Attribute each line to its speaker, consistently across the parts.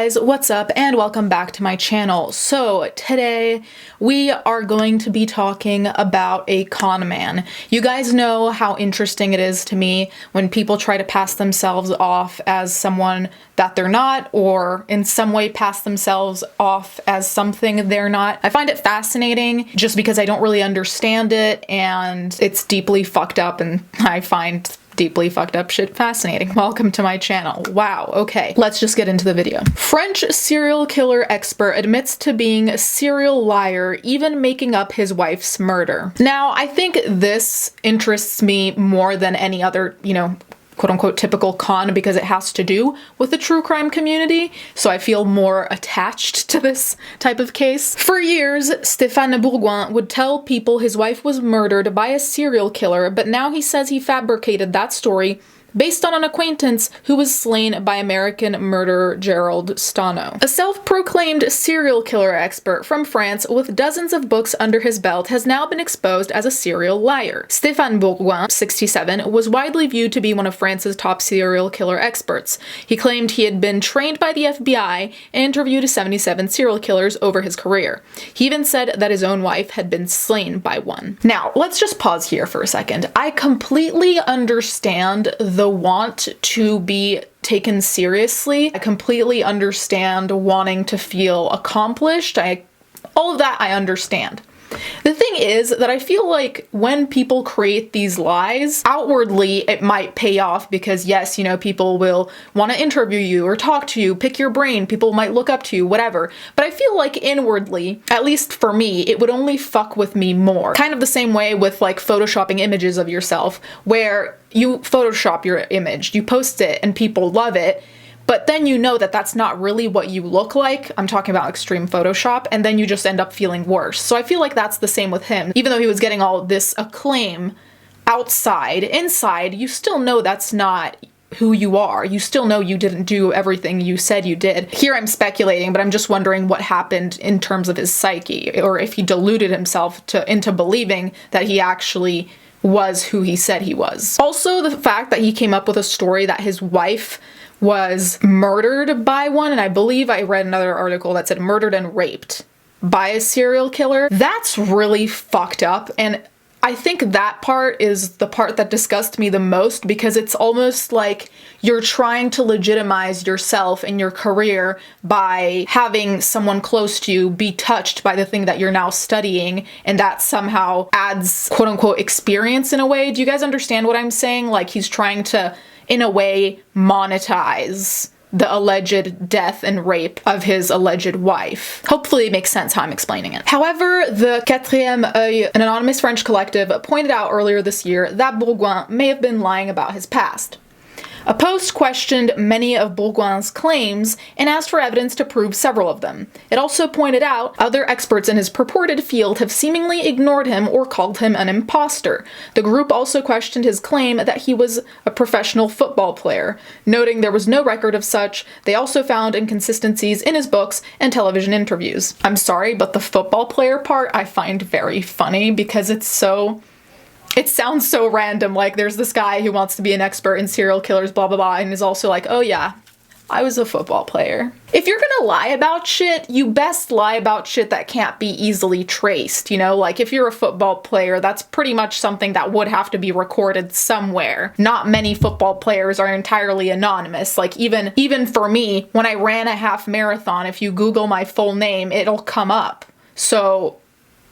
Speaker 1: guys, what's up and welcome back to my channel. So today we are going to be talking about a con man. You guys know how interesting it is to me when people try to pass themselves off as someone that they're not, or in some way pass themselves off as something they're not. I find it fascinating just because I don't really understand it, and it's deeply fucked up, and I find deeply fucked up shit fascinating. Welcome to my channel. Wow, okay. Let's just get into the video. French serial killer expert admits to being a serial liar, even making up his wife's murder. Now, I think this interests me more than any other, quote-unquote typical con, because it has to do with the true crime community, so I feel more attached to this type of case. For years, Stéphane Bourgoin would tell people his wife was murdered by a serial killer, but now he says he fabricated that story based on an acquaintance who was slain by American murderer Gerald Stano. A self-proclaimed serial killer expert from France with dozens of books under his belt has now been exposed as a serial liar. Stéphane Bourgoin, 67, was widely viewed to be one of France's top serial killer experts. He claimed he had been trained by the FBI and interviewed 77 serial killers over his career. He even said that his own wife had been slain by one. Now, let's just pause here for a second. I completely understand the want to be taken seriously. I completely understand wanting to feel accomplished. All of that I understand. The thing is that I feel like when people create these lies, outwardly it might pay off because yes, people will want to interview you or talk to you, pick your brain, people might look up to you, whatever. But I feel like inwardly, at least for me, it would only fuck with me more. Kind of the same way with like photoshopping images of yourself, where you Photoshop your image, you post it and people love it, but then you know that that's not really what you look like. I'm talking about extreme Photoshop, and then you just end up feeling worse. So I feel like that's the same with him. Even though he was getting all this acclaim outside, inside, you still know that's not who you are. You still know you didn't do everything you said you did. Here I'm speculating, but I'm just wondering what happened in terms of his psyche, or if he deluded himself into believing that he actually was who he said he was. Also, the fact that he came up with a story that his wife was murdered by one, and I believe I read another article that said murdered and raped by a serial killer. That's really fucked up, and I think that part is the part that disgusts me the most, because it's almost like you're trying to legitimize yourself and your career by having someone close to you be touched by the thing that you're now studying, and that somehow adds quote-unquote experience in a way. Do you guys understand what I'm saying? Like, he's trying to, in a way, monetize the alleged death and rape of his alleged wife. Hopefully it makes sense how I'm explaining it. However, the Quatrième Œil, an anonymous French collective, pointed out earlier this year that Bourgoin may have been lying about his past. A post questioned many of Bourgoin's claims and asked for evidence to prove several of them. It also pointed out other experts in his purported field have seemingly ignored him or called him an imposter. The group also questioned his claim that he was a professional football player. Noting there was no record of such, they also found inconsistencies in his books and television interviews. I'm sorry, but the football player part I find very funny because it sounds so random. Like, there's this guy who wants to be an expert in serial killers, blah, blah, blah, and is also like, oh yeah, I was a football player. If you're gonna lie about shit, you best lie about shit that can't be easily traced, Like, if you're a football player, that's pretty much something that would have to be recorded somewhere. Not many football players are entirely anonymous. Like, even for me, when I ran a half marathon, if you Google my full name, it'll come up. So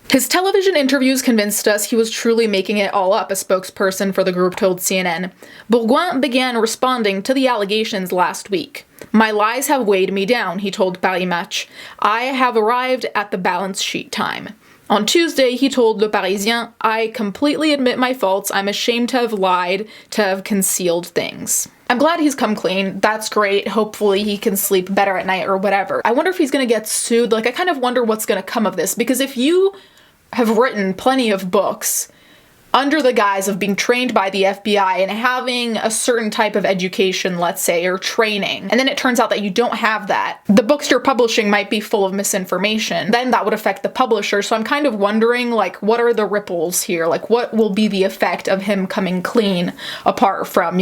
Speaker 1: his television interviews convinced us he was truly making it all up, a spokesperson for the group told CNN. Bourgoin began responding to the allegations last week. My lies have weighed me down, he told Paris Match. I have arrived at the balance sheet time. On Tuesday, he told Le Parisien, I completely admit my faults. I'm ashamed to have lied, to have concealed things. I'm glad he's come clean. That's great. Hopefully he can sleep better at night or whatever. I wonder if he's gonna get sued. Like, I kind of wonder what's gonna come of this, because if you have written plenty of books under the guise of being trained by the FBI and having a certain type of education, let's say, or training, and then it turns out that you don't have that, the books you're publishing might be full of misinformation, then that would affect the publisher. So I'm kind of wondering, like, what are the ripples here? Like, what will be the effect of him coming clean apart from,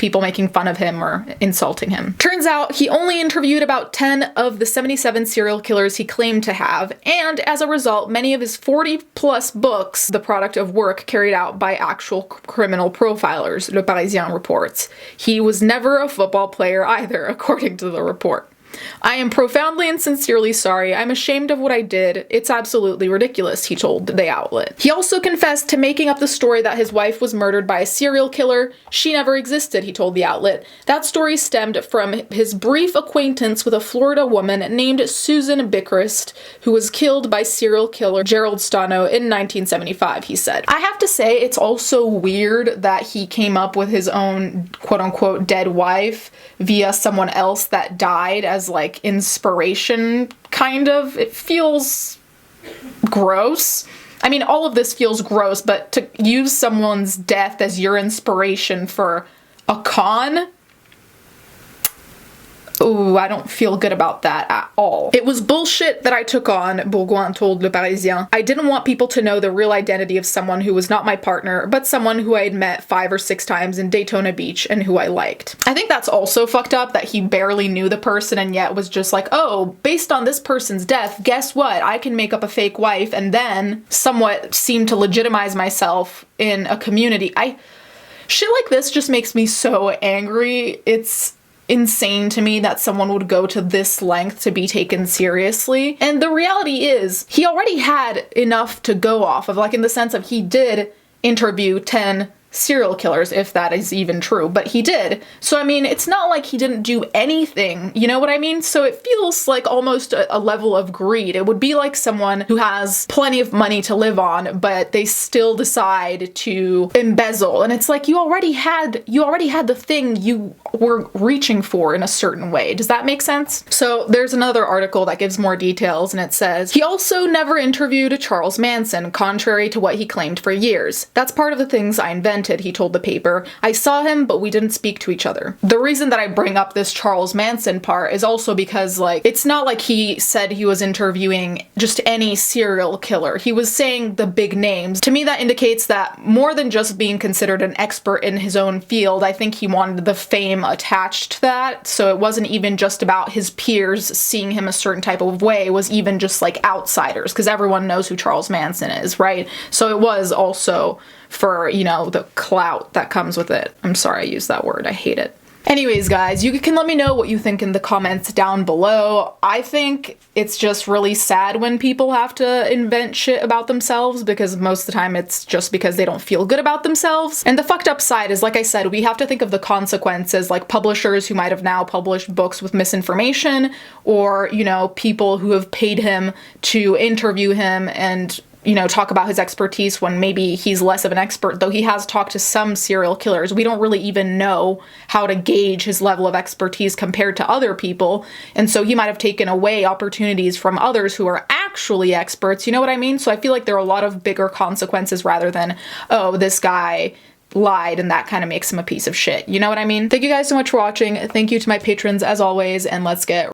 Speaker 1: people making fun of him or insulting him. Turns out he only interviewed about 10 of the 77 serial killers he claimed to have, and as a result, many of his 40-plus books, the product of work carried out by actual criminal profilers, Le Parisien reports. He was never a football player either, according to the report. I am profoundly and sincerely sorry. I'm ashamed of what I did. It's absolutely ridiculous, he told the outlet. He also confessed to making up the story that his wife was murdered by a serial killer. She never existed, he told the outlet. That story stemmed from his brief acquaintance with a Florida woman named Susan Bickrist, who was killed by serial killer Gerald Stano in 1975, he said. I have to say, it's also weird that he came up with his own quote-unquote dead wife via someone else that died as like inspiration, kind of. It feels gross. I mean, all of this feels gross, but to use someone's death as your inspiration for a con? Ooh, I don't feel good about that at all. It was bullshit that I took on, Bourgoin told Le Parisien. I didn't want people to know the real identity of someone who was not my partner, but someone who I had met 5 or 6 times in Daytona Beach and who I liked. I think that's also fucked up that he barely knew the person and yet was just like, oh, based on this person's death, guess what? I can make up a fake wife and then somewhat seem to legitimize myself in a community. Shit like this just makes me so angry. It's insane to me that someone would go to this length to be taken seriously. And the reality is, he already had enough to go off of, like in the sense of he did interview 10 serial killers, if that is even true, but he did. So I mean, it's not like he didn't do anything, you know what I mean? So it feels like almost a level of greed. It would be like someone who has plenty of money to live on, but they still decide to embezzle. And it's like, you already had the thing you were reaching for in a certain way. Does that make sense? So there's another article that gives more details, and it says, he also never interviewed Charles Manson, contrary to what he claimed for years. That's part of the things I invented, he told the paper. I saw him, but we didn't speak to each other. The reason that I bring up this Charles Manson part is also because, like, it's not like he said he was interviewing just any serial killer. He was saying the big names. To me, that indicates that more than just being considered an expert in his own field, I think he wanted the fame attached to that. So it wasn't even just about his peers seeing him a certain type of way. It was even just like outsiders, because everyone knows who Charles Manson is, right? So it was also for, you know, the clout that comes with it. I'm sorry I used that word. I hate it. Anyways, guys, you can let me know what you think in the comments down below. I think it's just really sad when people have to invent shit about themselves, because most of the time it's just because they don't feel good about themselves. And the fucked up side is, like I said, we have to think of the consequences, like publishers who might have now published books with misinformation, or, you know, people who have paid him to interview him and, you know, talk about his expertise when maybe he's less of an expert, though he has talked to some serial killers. We don't really even know how to gauge his level of expertise compared to other people, and so he might have taken away opportunities from others who are actually experts, you know what I mean? So I feel like there are a lot of bigger consequences rather than, oh, this guy lied and that kind of makes him a piece of shit, you know what I mean? Thank you guys so much for watching. Thank you to my patrons as always, and let's get